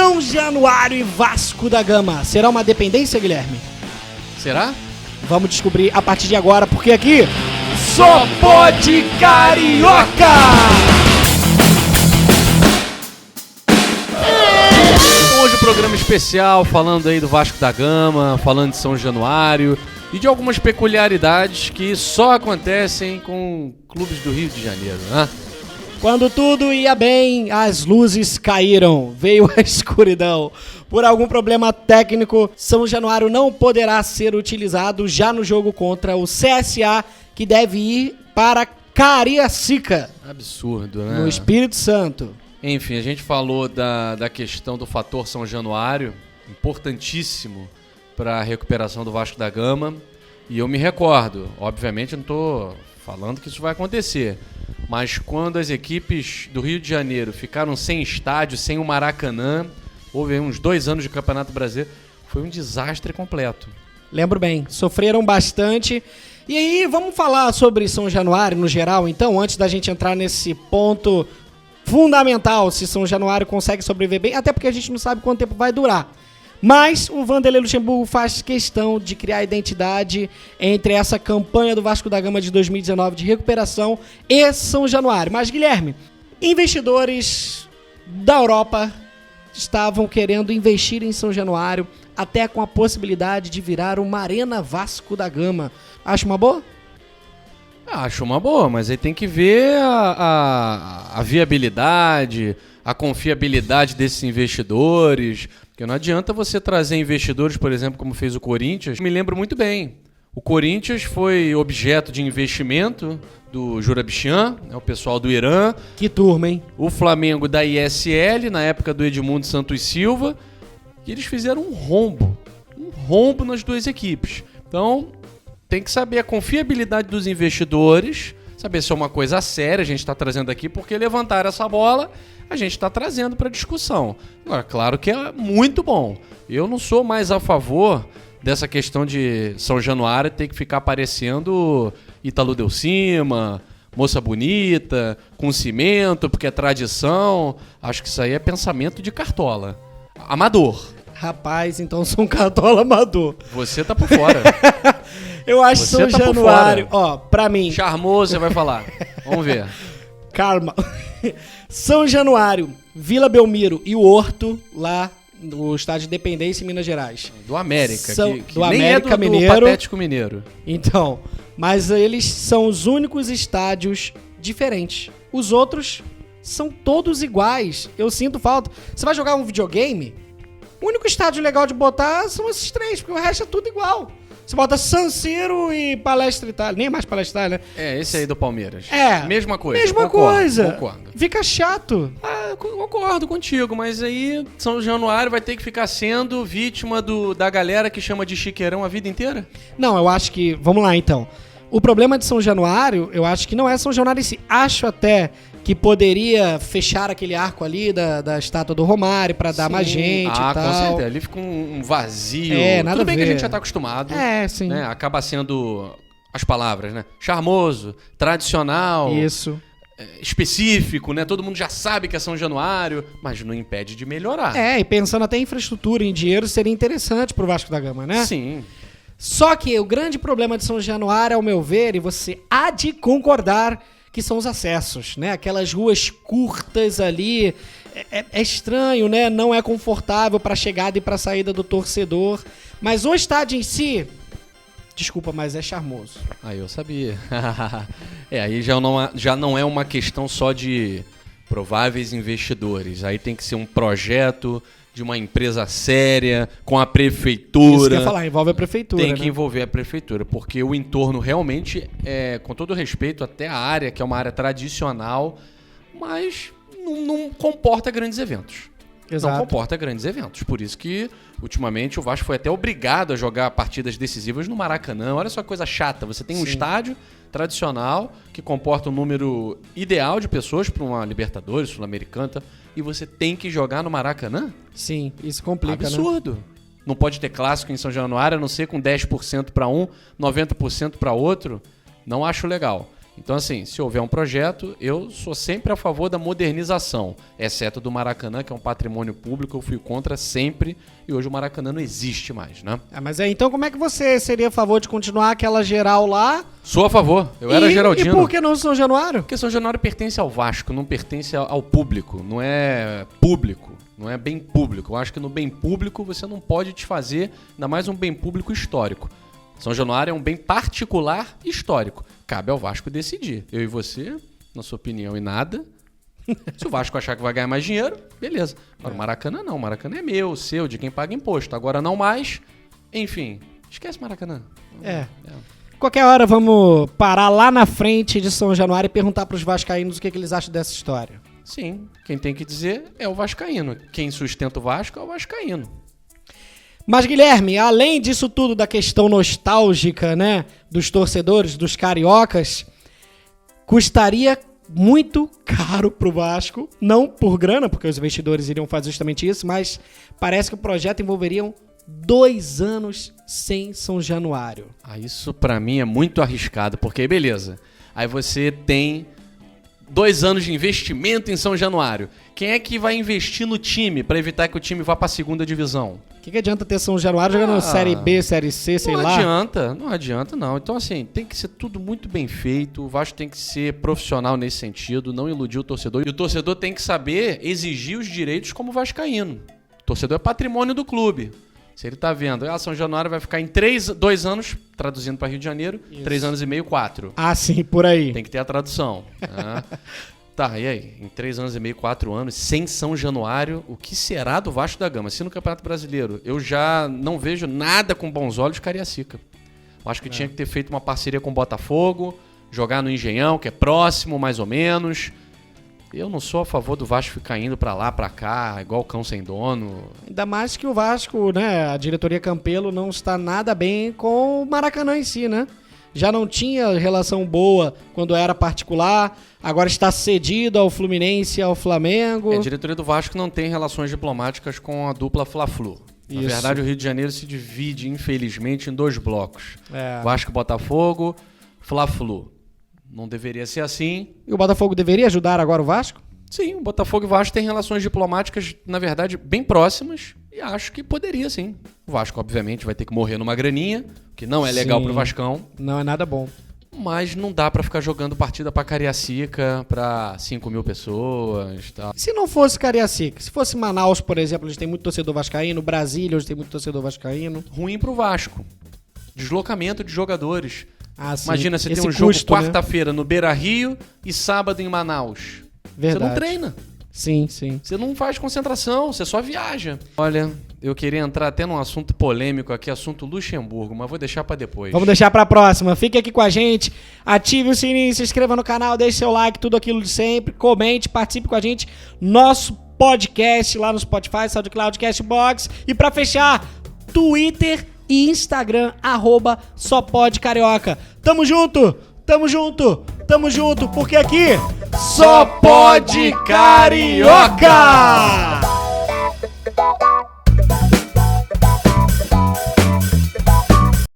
São Januário e Vasco da Gama. Será uma dependência, Guilherme? Será? Vamos descobrir a partir de agora, porque aqui só pode carioca! Hoje o programa especial falando aí do Vasco da Gama, falando de São Januário e de algumas peculiaridades que só acontecem com clubes do Rio de Janeiro, né? Quando tudo ia bem, as luzes caíram, veio a escuridão. Por algum problema técnico, São Januário não poderá ser utilizado já no jogo contra o CSA, que deve ir para Cariacica. Absurdo, né? No Espírito Santo. Enfim, a gente falou da questão do fator São Januário, importantíssimo para a recuperação do Vasco da Gama. E eu me recordo, obviamente eu não estou falando que isso vai acontecer, mas quando as equipes do Rio de Janeiro ficaram sem estádio, sem o Maracanã, houve uns 2 anos de Campeonato Brasileiro, foi um desastre completo. Lembro bem, sofreram bastante. E aí, vamos falar sobre São Januário no geral, então, antes da gente entrar nesse ponto fundamental, se São Januário consegue sobreviver bem, até porque a gente não sabe quanto tempo vai durar. Mas o Vanderlei Luxemburgo faz questão de criar identidade entre essa campanha do Vasco da Gama de 2019 de recuperação e São Januário. Mas, Guilherme, investidores da Europa estavam querendo investir em São Januário, até com a possibilidade de virar uma Arena Vasco da Gama. Acha uma boa? Acho uma boa, mas aí tem que ver a viabilidade, a confiabilidade desses investidores, porque não adianta você trazer investidores, por exemplo, como fez o Corinthians. Me lembro muito bem, o Corinthians foi objeto de investimento do Jurabichian, o pessoal do Irã. Que turma, hein? O Flamengo da ISL, na época do Edmundo Santos Silva, e eles fizeram um rombo nas duas equipes. Então, tem que saber a confiabilidade dos investidores, saber se é uma coisa séria, a gente está trazendo aqui, porque levantaram essa bola, a gente está trazendo para discussão. Agora, claro que é muito bom. Eu não sou mais a favor dessa questão de São Januário ter que ficar aparecendo Ítalo Del Cima, Moça Bonita, com cimento, porque é tradição. Acho que isso aí é pensamento de cartola. Amador. Rapaz, então sou um cartola amador. Você tá por fora. Eu acho que São Januário, ó, pra mim... Charmoso, você vai falar. Vamos ver. Calma. São Januário, Vila Belmiro e o Horto, lá no estádio de Independência, em Minas Gerais. Do América, que do nem América é do Mineiro. Patético Mineiro. Então, mas eles são os únicos estádios diferentes. Os outros são todos iguais. Eu sinto falta. Você vai jogar um videogame? O único estádio legal de botar são esses 3, porque o resto é tudo igual. Você bota San Siro e Palestra Itália. Nem é mais Palestra Itália, né? É, esse aí do Palmeiras. É. Mesma coisa. Mesma concordo, coisa. Concordo. Fica chato. Concordo contigo, mas aí São Januário vai ter que ficar sendo vítima da galera que chama de chiqueirão a vida inteira? Não, eu acho que... Vamos lá, então. O problema de São Januário, eu acho que não é São Januário em si. Acho até que poderia fechar aquele arco ali da estátua do Romário pra dar mais gente e tal. Com certeza. Ali fica um vazio. Nada Tudo bem a ver. que a gente já tá acostumado. Sim. Né? Acaba sendo as palavras, né? Charmoso, tradicional. Isso. Específico, né? Todo mundo já sabe que é São Januário, mas não impede de melhorar. E pensando até em infraestrutura, em dinheiro, seria interessante pro Vasco da Gama, né? Sim. Só que o grande problema de São Januário, ao meu ver, e você há de concordar, que são os acessos, né? Aquelas ruas curtas ali, é estranho, né? Não é confortável para a chegada e para a saída do torcedor. Mas o estádio em si, desculpa, mas é charmoso. Aí eu sabia. Aí já não é uma questão só de prováveis investidores. Aí tem que ser um projeto de uma empresa séria, com a prefeitura. Isso que eu ia falar, envolve a prefeitura. Tem que envolver a prefeitura, porque o entorno realmente, com todo respeito até a área, que é uma área tradicional, mas não comporta grandes eventos. Exato. Não comporta grandes eventos. Por isso que, ultimamente, o Vasco foi até obrigado a jogar partidas decisivas no Maracanã. Olha só que coisa chata. Você tem um estádio tradicional que comporta um número ideal de pessoas para uma Libertadores, Sul-Americana, e você tem que jogar no Maracanã? Sim, isso complica, Absurdo. Né? Não pode ter clássico em São Januário, a não ser com 10% para um, 90% para outro. Não acho legal. Então, assim, se houver um projeto, eu sou sempre a favor da modernização, exceto do Maracanã, que é um patrimônio público, eu fui contra sempre, e hoje o Maracanã não existe mais, né? Mas então como é que você seria a favor de continuar aquela geral lá? Sou a favor, eu era geraldino. E por que não São Januário? Porque São Januário pertence ao Vasco, não pertence ao público, não é público, não é bem público. Eu acho que no bem público você não pode desfazer, ainda mais um bem público histórico. São Januário é um bem particular histórico. Cabe ao Vasco decidir. Eu e você, na sua opinião, e nada. Se o Vasco achar que vai ganhar mais dinheiro, beleza. Agora, o Maracanã não. O Maracanã é meu, seu, de quem paga imposto. Agora não mais. Enfim, esquece Maracanã. Qualquer hora vamos parar lá na frente de São Januário e perguntar pros vascaínos o que eles acham dessa história. Sim, quem tem que dizer é o vascaíno. Quem sustenta o Vasco é o vascaíno. Mas, Guilherme, além disso tudo da questão nostálgica, né, dos torcedores, dos cariocas, custaria muito caro pro Vasco, não por grana, porque os investidores iriam fazer justamente isso, mas parece que o projeto envolveria 2 anos sem São Januário. Isso pra mim é muito arriscado, porque beleza, aí você tem 2 anos de investimento em São Januário. Quem é que vai investir no time pra evitar que o time vá pra segunda divisão? O que adianta ter São Januário jogando Série B, Série C, sei lá? Não adianta não. Então assim, tem que ser tudo muito bem feito, o Vasco tem que ser profissional nesse sentido, não iludir o torcedor. E o torcedor tem que saber exigir os direitos como vascaíno. O torcedor é patrimônio do clube. Se ele tá vendo, São Januário vai ficar em 2 anos, traduzindo para Rio de Janeiro, 3 anos e meio, 4. Ah, sim, por aí. Tem que ter a tradução. Tá, e aí? Em 3 anos e meio, 4 anos, sem São Januário, o que será do Vasco da Gama? Se no Campeonato Brasileiro eu já não vejo nada com bons olhos Cariacica. Eu acho que tinha que ter feito uma parceria com o Botafogo, jogar no Engenhão, que é próximo, mais ou menos. Eu não sou a favor do Vasco ficar indo pra lá, pra cá, igual cão sem dono. Ainda mais que o Vasco, né, a diretoria Campelo não está nada bem com o Maracanã em si, né? Já não tinha relação boa quando era particular, agora está cedido ao Fluminense e ao Flamengo. A diretoria do Vasco não tem relações diplomáticas com a dupla Fla-Flu. Na verdade, o Rio de Janeiro se divide, infelizmente, em 2 blocos. Vasco, Botafogo, Fla-Flu. Não deveria ser assim. E o Botafogo deveria ajudar agora o Vasco? Sim, o Botafogo e o Vasco têm relações diplomáticas, na verdade, bem próximas. E acho que poderia, sim. O Vasco, obviamente, vai ter que morrer numa graninha, que não é legal pro Vascão. Não é nada bom. Mas não dá pra ficar jogando partida pra Cariacica, pra 5 mil pessoas e tal. Se não fosse Cariacica, se fosse Manaus, por exemplo, onde tem muito torcedor vascaíno, Brasília, onde tem muito torcedor vascaíno. Ruim pro Vasco. Deslocamento de jogadores. Sim. Imagina, você tem um jogo quarta-feira no Beira-Rio e sábado em Manaus. Verdade. Você não treina. Sim, sim. Você não faz concentração, você só viaja. Olha, eu queria entrar até num assunto polêmico aqui, assunto Luxemburgo, mas vou deixar pra depois. Vamos deixar pra próxima. Fique aqui com a gente, ative o sininho, se inscreva no canal, deixe seu like, tudo aquilo de sempre, comente, participe com a gente, nosso podcast lá no Spotify, SoundCloud, Castbox. E pra fechar, Twitter e Instagram, @sopodcarioca. Tamo junto, tamo junto, tamo junto, porque aqui só pode carioca!